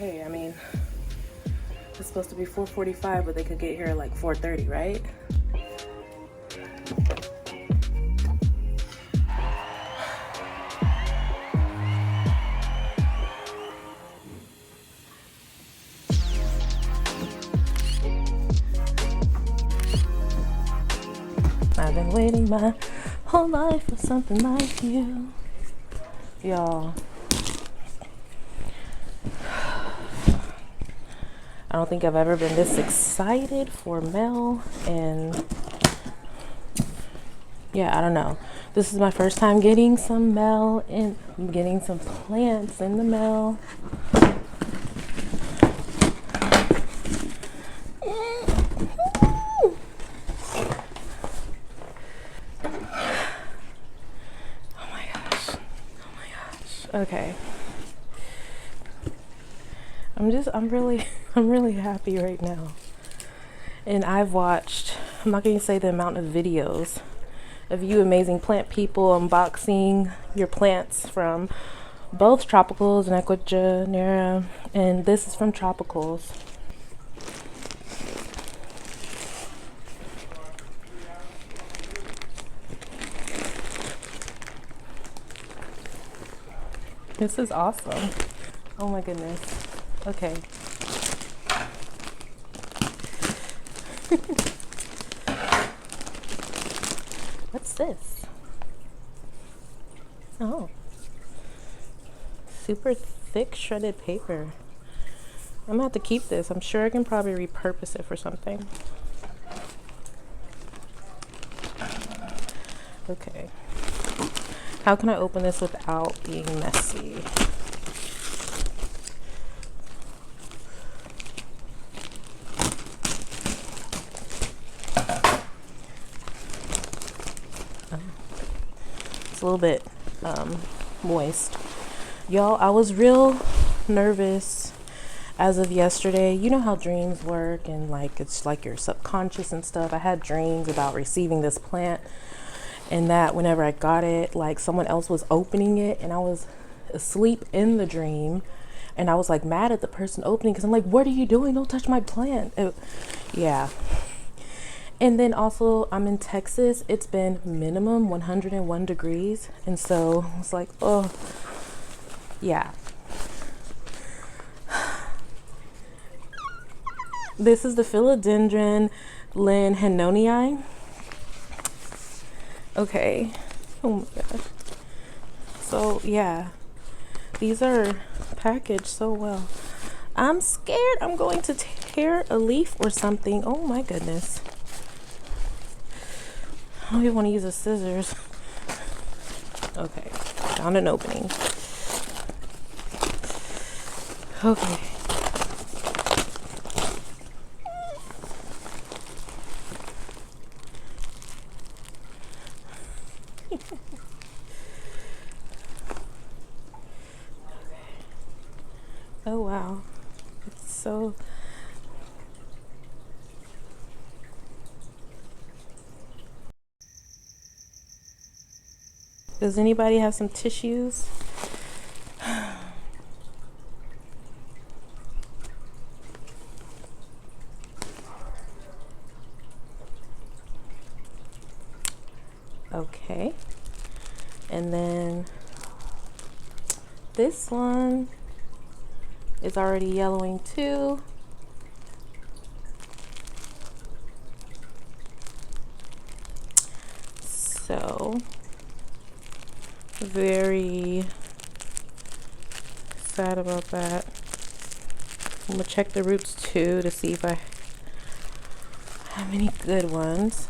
hey, I mean, it's supposed to be 4:45, but they could get here at like 4:30, right? I've been waiting my whole life for something like you. Y'all, I don't think I've ever been this excited for mail, and yeah, I don't know. This is my first time getting some mail and getting some plants in the mail. Okay. I'm really happy right now. And I've watched, I'm not going to say the amount of videos of you amazing plant people unboxing your plants from both Tropicals and Ecuagenera, and this is from Tropicals. This is awesome. Oh my goodness. Okay. What's this? Oh. Super thick shredded paper. I'm gonna have to keep this. I'm sure I can probably repurpose it for something. Okay. How can I open this without being messy? It's a little bit moist. Y'all, I was real nervous as of yesterday. You know how dreams work, and like it's like your subconscious and stuff. I had dreams about receiving this plant, and that whenever I got it, like someone else was opening it, and I was asleep in the dream, and I was like mad at the person opening because I'm like, what are you doing? Don't touch my plant. Yeah. And then also, I'm in Texas. It's been minimum 101 degrees, and so it's like, oh yeah. This is the philodendron Linhenonii. Okay. Oh my gosh. So yeah, these are packaged so well. I'm scared I'm going to tear a leaf or something. Oh my goodness. I don't even want to use the scissors. Okay, found an opening. Okay. Oh wow, it's so. Does anybody have some tissues? Okay. And then this one is already yellowing too. So very sad about that. I'm gonna check the roots too to see if I have any good ones.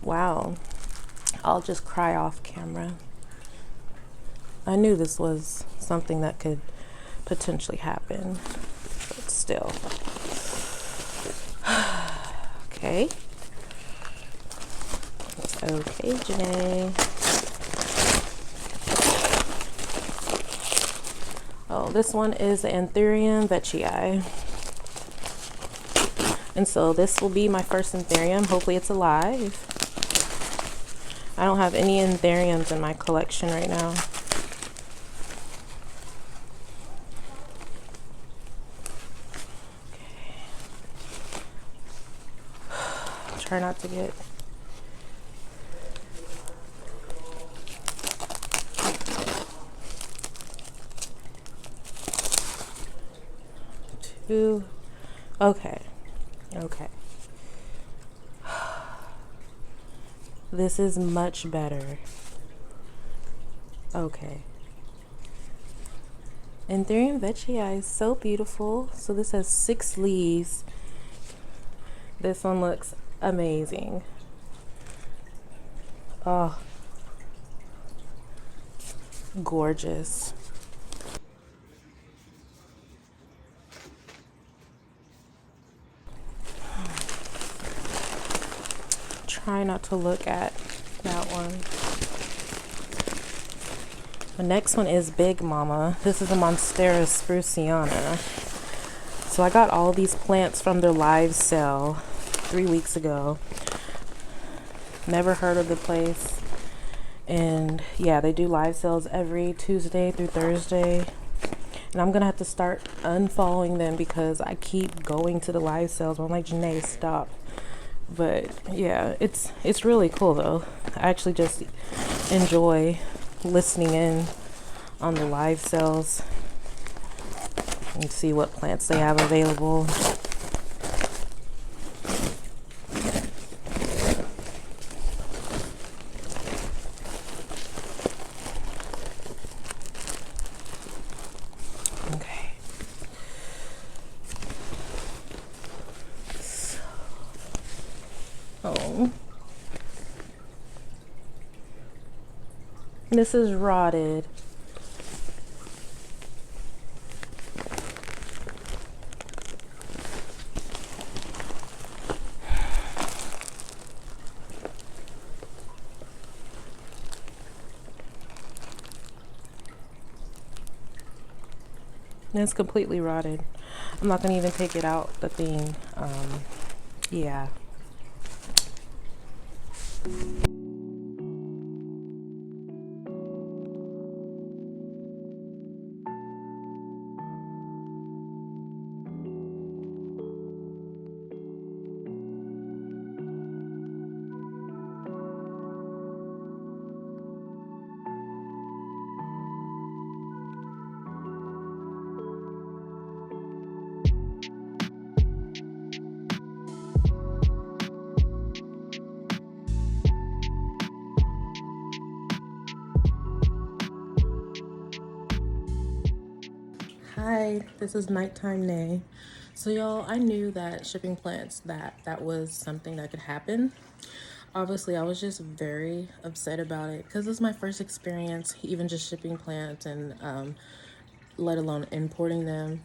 Wow, I'll just cry off camera. I knew this was something that could potentially happen, but still. Okay. Okay, Janae. Oh, this one is the Anthurium veitchii. And so this will be my first Anthurium. Hopefully it's alive. I don't have any Anthuriums in my collection right now. try not to get too. Okay. This is much better. Okay. Anthurium veitchii is so beautiful. So this has 6 leaves. This one looks amazing. Oh, gorgeous. Try not to look at that one. The next one is Big Mama. This is a Monstera spruciana. So I got all these plants from their live sale 3 weeks ago. Never heard of the place. And yeah, they do live sales every Tuesday through Thursday. And I'm gonna have to start unfollowing them because I keep going to the live sales. I'm like, Janae, stop. But yeah, it's really cool though. I actually just enjoy listening in on the live sales and see what plants they have available. Okay. Oh. This is rotted. It's completely rotted. I'm not gonna even take it out the thing. Yeah. Hi, this is Nighttime Nay. So y'all, I knew that shipping plants, that was something that could happen. Obviously, I was just very upset about it because this is my first experience even just shipping plants and let alone importing them.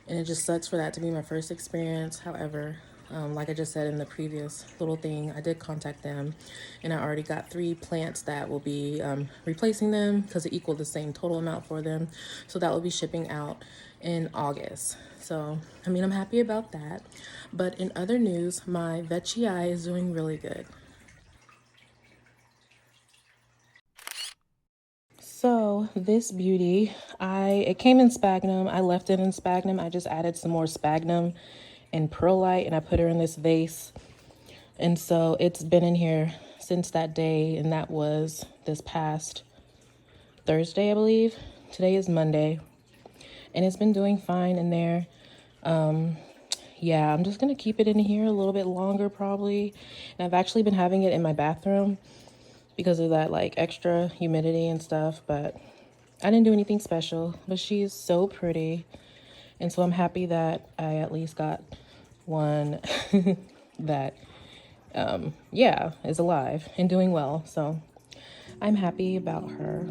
And it just sucks for that to be my first experience. However, like I just said in the previous little thing, I did contact them and I already got 3 plants that will be replacing them because it equaled the same total amount for them. So that will be shipping out in August. So, I mean, I'm happy about that. But in other news, my veitchii is doing really good. So this beauty, it came in sphagnum. I left it in sphagnum. I just added some more sphagnum and perlite and I put her in this vase. And so it's been in here since that day, and that was this past Thursday, I believe. Today is Monday. And it's been doing fine in there. Yeah, I'm just gonna keep it in here a little bit longer probably. And I've actually been having it in my bathroom because of that like extra humidity and stuff, but I didn't do anything special. But she's so pretty, and so I'm happy that I at least got one that yeah, is alive and doing well. So I'm happy about her.